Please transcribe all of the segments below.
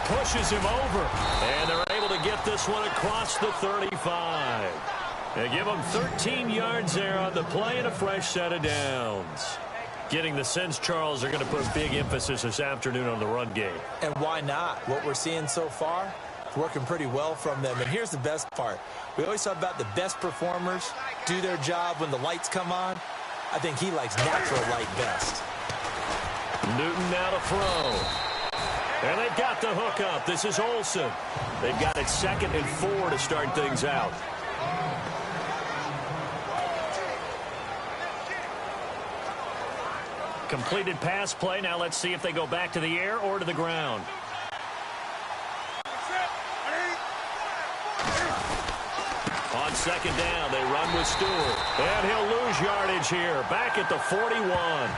Pushes him over. And they're able to get this one across the 35. They give him 13 yards there on the play and a fresh set of downs. Getting the sense, Charles, they're going to put big emphasis this afternoon on the run game. And why not? What we're seeing so far, it's working pretty well from them. And here's the best part. We always talk about the best performers do their job when the lights come on. I think he likes natural light best. Newton now to throw. And they've got the hook up. This is Olsen. They've got it 2nd and 4 to start things out. Completed pass play. Now let's see if they go back to the air or to the ground. On 2nd down, they run with Stewart. And he'll lose yardage here. Back at the 41.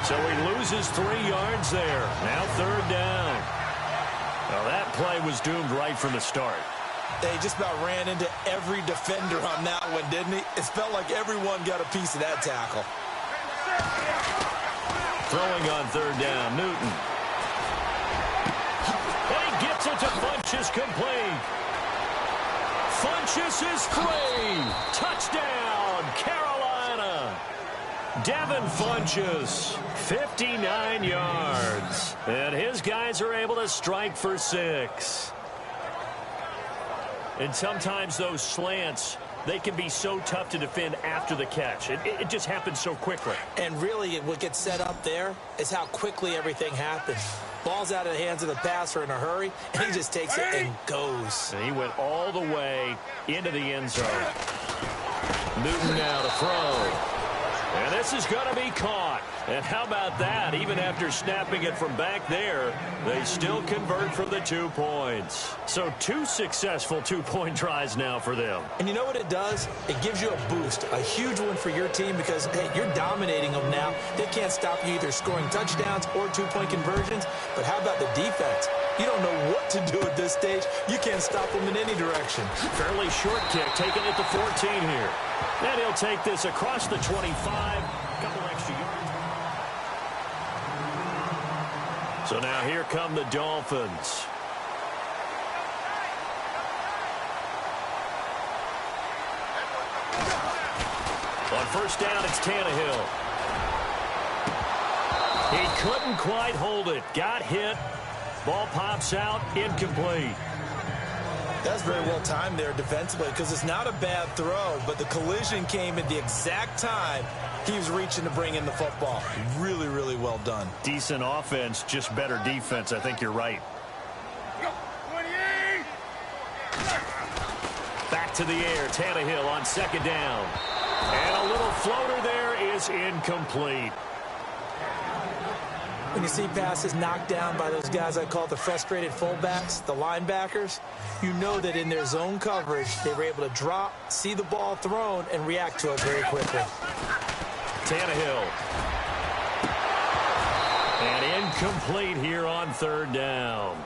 So he loses 3 yards there. Now 3rd down. Now that play was doomed right from the start. They just about ran into every defender on that one, didn't he? It felt like everyone got a piece of that tackle. Throwing on 3rd down, Newton. And he gets it to Funchess complete. Funchess is free. Touchdown, Carolina. Devin Funchess, 59 yards. And his guys are able to strike for 6. And sometimes those slants, they can be so tough to defend after the catch. It just happens so quickly. And really, what gets set up there is how quickly everything happens. Ball's out of the hands of the passer in a hurry, and he just takes it and goes. And he went all the way into the end zone. Newton now to throw. And this is going to be caught. And how about that? Even after snapping it from back there, they still convert from the 2 points. So 2 successful 2-point tries now for them. And you know what it does? It gives you a boost, a huge one for your team because, hey, you're dominating them now. They can't stop you either scoring touchdowns or 2-point conversions. But how about the defense? You don't know what to do at this stage. You can't stop them in any direction. Fairly short kick, taking it to 14 here. And he'll take this across the 25. Couple extra yards. So now here come the Dolphins. On 1st down, it's Tannehill. He couldn't quite hold it. Got hit. Ball pops out, incomplete. That's very well timed there defensively because it's not a bad throw, but the collision came at the exact time he was reaching to bring in the football. Really, really well done. Decent offense, just better defense. I think you're right. Back to the air. Tannehill on 2nd down. And a little floater there is incomplete. When you see passes knocked down by those guys I call the frustrated fullbacks, the linebackers, you know that in their zone coverage, they were able to drop, see the ball thrown, and react to it very quickly. Tannehill. And incomplete here on 3rd down.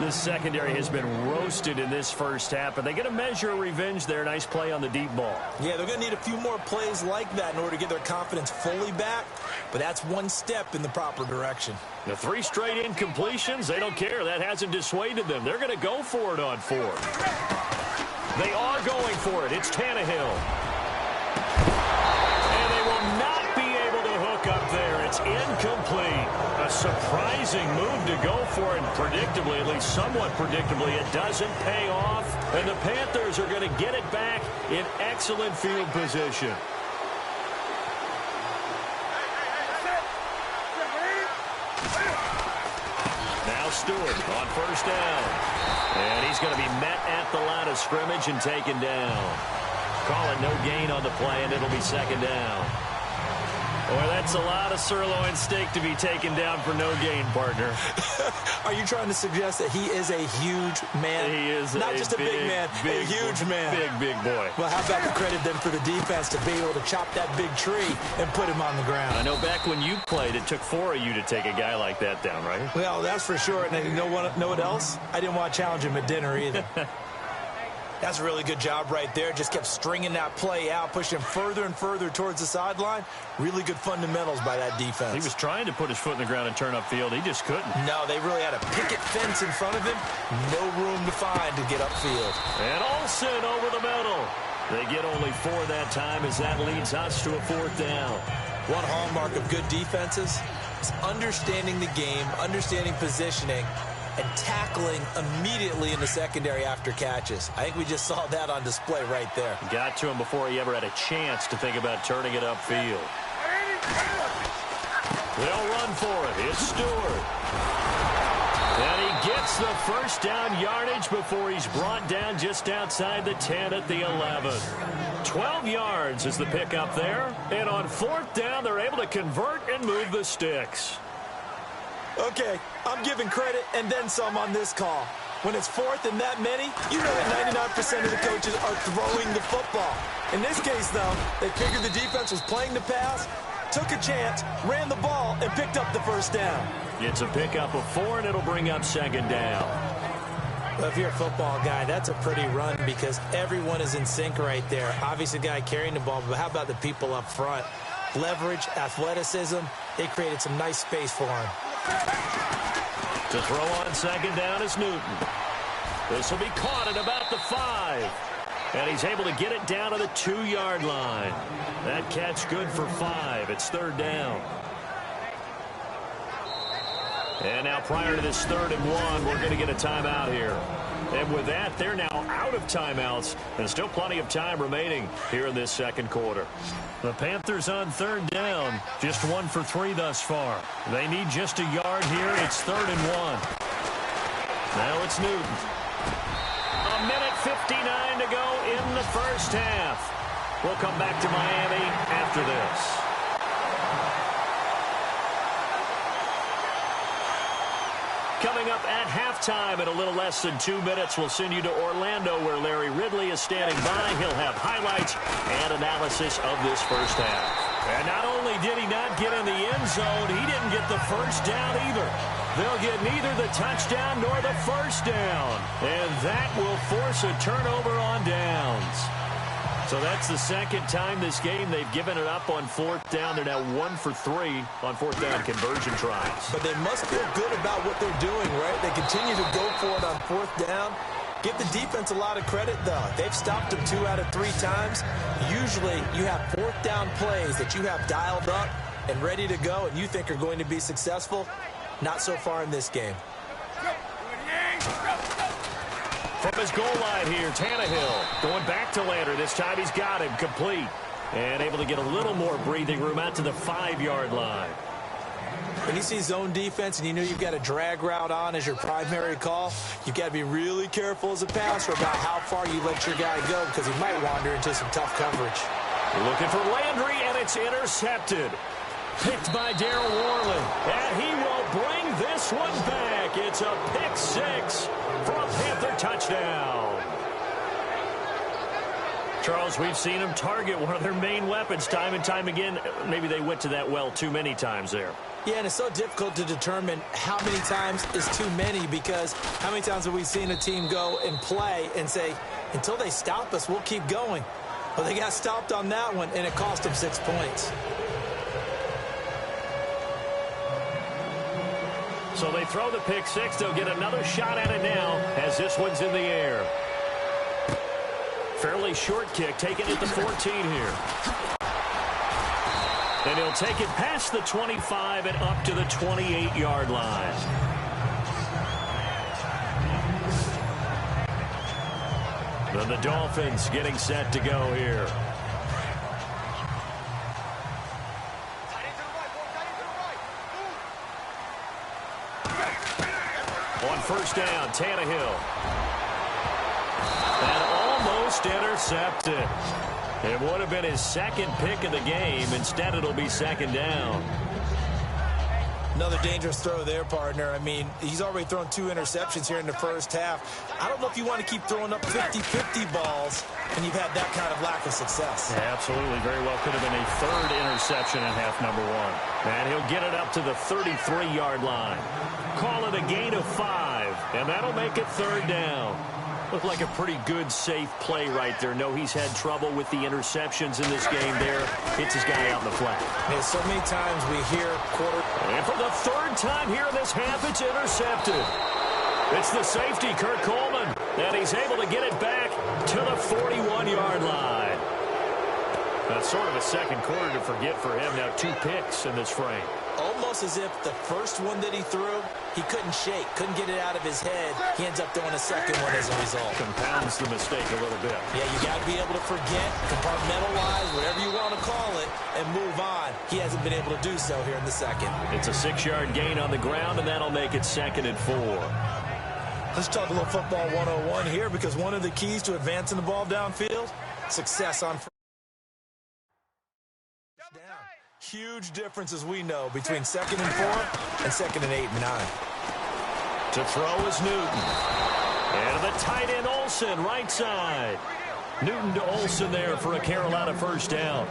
This secondary has been roasted in this first half, but they get a measure of revenge there. Nice play on the deep ball. Yeah, they're going to need a few more plays like that in order to get their confidence fully back, but that's one step in the proper direction. The 3 straight incompletions, they don't care. That hasn't dissuaded them. They're going to go for it on 4. They are going for it. It's Tannehill. And they will not be able to hook up there. It's incomplete. A surprising move to go for it, and predictably, at least somewhat predictably, it doesn't pay off. And the Panthers are going to get it back in excellent field position. Now Stewart on 1st down. And he's going to be met at the line of scrimmage and taken down. Call it no gain on the play, and it'll be 2nd down. Boy, that's a lot of sirloin steak to be taken down for no gain, partner. Are you trying to suggest that he is a huge man? He is not just a big man, a huge man. Big boy. Well, how about the credit then for the defense to be able to chop that big tree and put him on the ground? I know back when you played, it took 4 of you to take a guy like that down, right? Well, that's for sure. And you know what else? I didn't want to challenge him at dinner either. That's a really good job right there. Just kept stringing that play out, pushing him further and further towards the sideline. Really good fundamentals by that defense. He was trying to put his foot in the ground and turn upfield. He just couldn't. No, they really had a picket fence in front of him. No room to find to get upfield. And Olsen over the middle. They get only 4 that time as that leads us to a 4th down. One hallmark of good defenses is understanding the game, understanding positioning, and tackling immediately in the secondary after catches. I think we just saw that on display right there. Got to him before he ever had a chance to think about turning it upfield. They'll run for it. It's Stewart. And he gets the first down yardage before he's brought down just outside the 10 at the 11. 12 yards is the pickup there. And on 4th down, they're able to convert and move the sticks. Okay, I'm giving credit and then some on this call. When it's 4th and that many, you know that 99% of the coaches are throwing the football. In this case, though, they figured the defense was playing the pass, took a chance, ran the ball, and picked up the first down. It's a pickup of 4, and it'll bring up 2nd down. Well, if you're a football guy, that's a pretty run because everyone is in sync right there. Obviously, the guy carrying the ball, but how about the people up front? Leverage, athleticism, they created some nice space for him. To throw on 2nd down is Newton. This will be caught at about the 5. And he's able to get it down to the 2-yard line. That catch good for 5. It's 3rd down. And now prior to this 3rd and 1, we're going to get a timeout here. And with that, they're now out of timeouts. And still plenty of time remaining here in this 2nd quarter. The Panthers on 3rd down. Just 1 for 3 thus far. They need just a yard here. It's 3rd and 1. Now it's Newton. A minute 59 to go in the first half. We'll come back to Miami after this. Coming up at halftime in a little less than 2 minutes, we'll send you to Orlando where Larry Ridley is standing by. He'll have highlights and analysis of this first half. And not only did he not get in the end zone, he didn't get the first down either. They'll get neither the touchdown nor the first down. And that will force a turnover on downs. So that's the 2nd time this game they've given it up on 4th down. They're now 1 for 3 on 4th down conversion tries. But they must feel good about what they're doing, right? They continue to go for it on 4th down. Give the defense a lot of credit, though. They've stopped them 2 out of 3 times. Usually you have 4th down plays that you have dialed up and ready to go and you think are going to be successful. Not so far in this game. From his goal line here, Tannehill going back to Lander. This time he's got him complete. And able to get a little more breathing room out to the 5-yard line. When you see zone defense and you know you've got a drag route on as your primary call, you've got to be really careful as a passer about how far you let your guy go because he might wander into some tough coverage. Looking for Landry, and it's intercepted. Picked by Darryl Worley. And he will bring this one back. It's a pick 6 for a Panther touchdown. Charles, we've seen them target one of their main weapons time and time again. Maybe they went to that well too many times there. Yeah, and it's so difficult to determine how many times is too many because how many times have we seen a team go and play and say, until they stop us, we'll keep going. Well, they got stopped on that one, and it cost them 6 points. So they throw the pick 6. They'll get another shot at it now as this one's in the air. Fairly short kick, taken at the 14 here. And he'll take it past the 25 and up to the 28-yard line. And the Dolphins getting set to go here. On first down, Tannehill. And almost intercepted. It would have been his 2nd pick of the game. Instead, it'll be 2nd down. Another dangerous throw there, partner. I mean, he's already thrown 2 interceptions here in the first half. I don't know if you want to keep throwing up 50-50 balls and you've had that kind of lack of success. Yeah, absolutely. Very well could have been a 3rd interception in half number 1. And he'll get it up to the 33-yard line. Call it a gain of 5, and that'll make it 3rd down. Looked like a pretty good, safe play right there. No, he's had trouble with the interceptions in this game there. Hits his guy out in the flat. Yeah, so many times we hear quarter. And for the third time here in this half, it's intercepted. It's the safety, Kurt Coleman, and he's able to get it back to the 41-yard line. That's sort of a second quarter to forget for him. Now 2 picks in this frame. Almost as if the first one that he threw, he couldn't shake, couldn't get it out of his head. He ends up throwing a second one as a result. Compounds the mistake a little bit. Yeah, you got to be able to forget, compartmentalize, whatever you want to call it, and move on. He hasn't been able to do so here in the second. It's a 6-yard gain on the ground, and that'll make it 2nd and 4. Let's talk a little football 101 here, because one of the keys to advancing the ball downfield, success on down. Huge difference, as we know, between 2nd and 4 and 2nd and 8 and 9. To throw is Newton. And the tight end Olsen, right side. Newton to Olsen there for a Carolina first down.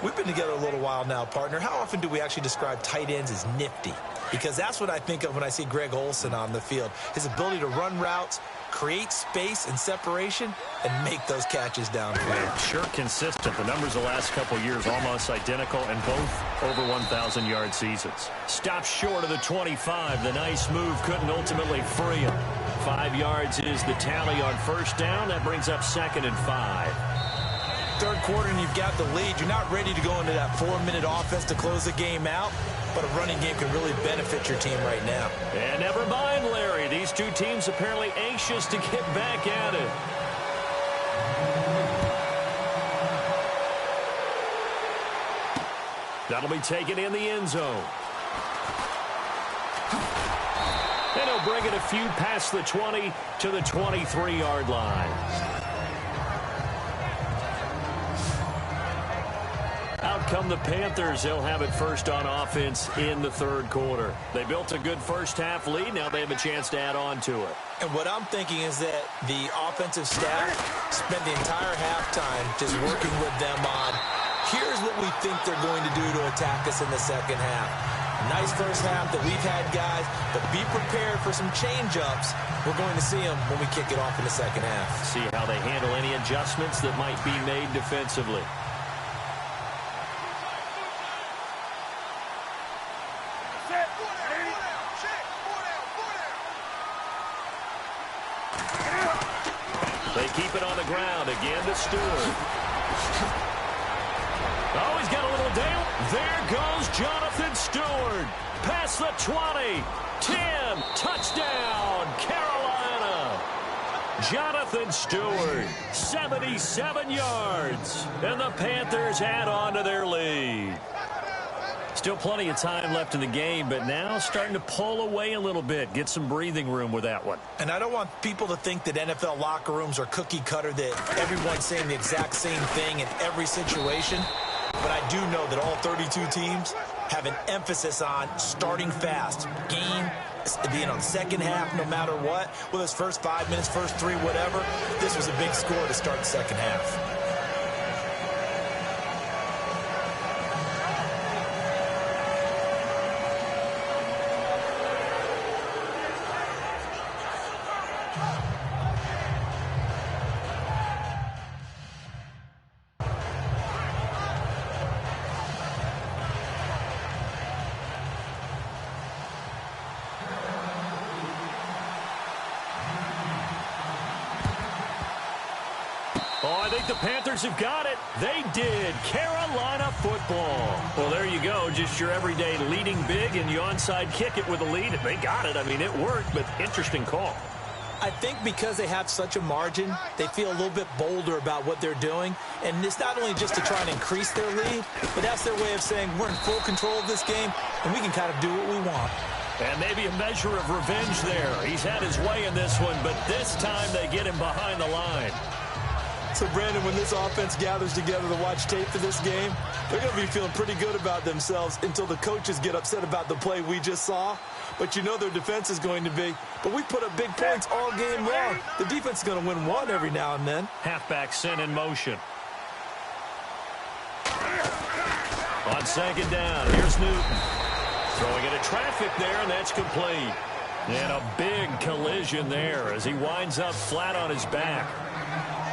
We've been together a little while now, partner. How often do we actually describe tight ends as nifty? Because that's what I think of when I see Greg Olsen on the field. His ability to run routes, create space and separation, and make those catches downfield. Sure consistent. The numbers the last couple years almost identical, and both over 1,000-yard seasons. Stops short of the 25. The nice move couldn't ultimately free him. 5 yards is the tally on first down. That brings up 2nd and 5. Third quarter and you've got the lead. You're not ready to go into that 4-minute offense to close the game out, but a running game can really benefit your team right now. And never mind, Larry. These two teams apparently anxious to get back at it. That'll be taken in the end zone. And he'll bring it a few past the 20 to the 23-yard line. Out come the Panthers. They'll have it first on offense in the third quarter. They built a good first-half lead. Now they have a chance to add on to it. And what I'm thinking is that the offensive staff spent the entire halftime just working with them on, here's what we think they're going to do to attack us in the second half. Nice first half that we've had, guys, but be prepared for some change-ups. We're going to see them when we kick it off in the second half. See how they handle any adjustments that might be made defensively. They keep it on the ground again to Stewart. Oh, he's got a little down. There goes Jonathan Stewart. Past the 20. 10. Touchdown, Carolina. Jonathan Stewart, 77 yards. And the Panthers add on to their lead. Still plenty of time left in the game, but now starting to pull away a little bit. Get some breathing room with that one. And I don't want people to think that NFL locker rooms are cookie cutter, that everyone's saying the exact same thing in every situation. But I do know that all 32 teams have an emphasis on starting fast. Game, second half, no matter what. Whether it's first 5 minutes, first 3, whatever. This was a big score to start the second half. Oh, I think the Panthers have got it. They did. Carolina football. Well, there you go. Just your everyday leading big, and you onside kick it with a lead. They got it. I mean, it worked, but interesting call. I think because they have such a margin, they feel a little bit bolder about what they're doing. And it's not only just to try and increase their lead, but that's their way of saying we're in full control of this game, and we can kind of do what we want. And maybe a measure of revenge there. He's had his way in this one, but this time they get him behind the line. So, Brandon, when this offense gathers together to watch tape for this game, they're going to be feeling pretty good about themselves until the coaches get upset about the play we just saw. But you know their defense is going to be. But we put up big points all game long. The defense is going to win one every now and then. Halfback sent in motion. On second down, here's Newton. Throwing into traffic there, and that's complete. And a big collision there as he winds up flat on his back.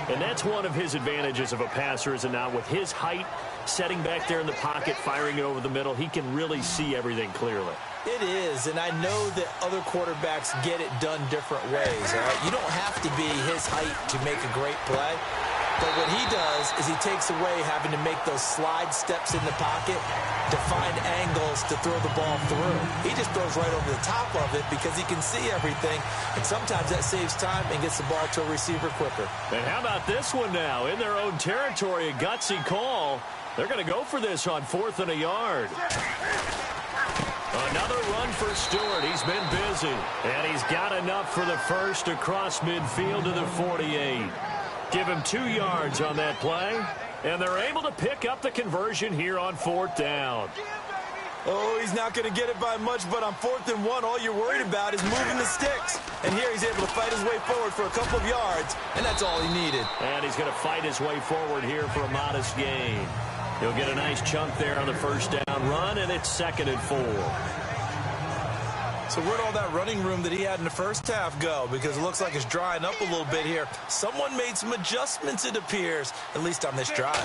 And that's one of his advantages of a passer, is it not? With his height, setting back there in the pocket, firing it over the middle, he can really see everything clearly. It is, and I know that other quarterbacks get it done different ways. All right? You don't have to be his height to make a great play. But what he does is he takes away having to make those slide steps in the pocket to find angles to throw the ball through. He just throws right over the top of it because he can see everything, and sometimes that saves time and gets the ball to a receiver quicker. And how about this one now? In their own territory, a gutsy call. They're going to go for this on 4th and a yard. Another run for Stewart. He's been busy, and he's got enough for the first across midfield to the 48. Give him 2 yards on that play, and they're able to pick up the conversion here on 4th down. Oh, he's not going to get it by much, but on 4th and 1, all you're worried about is moving the sticks. And here he's able to fight his way forward for a couple of yards, and that's all he needed. And he's going to fight his way forward here for a modest gain. He'll get a nice chunk there on the first down run, and it's 2nd and 4. So where'd all that running room that he had in the first half go? Because it looks like it's drying up a little bit here. Someone made some adjustments, it appears, at least on this drive.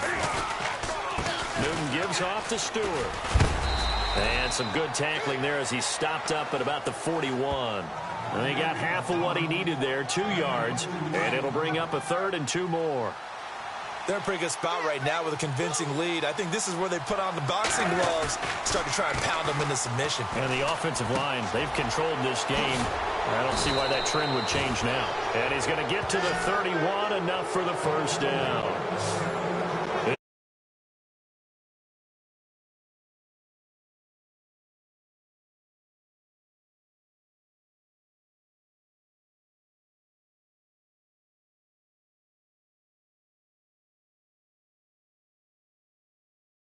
Newton gives off to Stewart. And some good tackling there as he stopped up at about the 41. And he got half of what he needed there, 2 yards, and it'll bring up a 3rd and 2 more. They're in a pretty good spot right now with a convincing lead. I think this is where they put on the boxing gloves, start to try and pound them into submission. And the offensive line, they've controlled this game. I don't see why that trend would change now. And he's going to get to the 31, enough for the first down.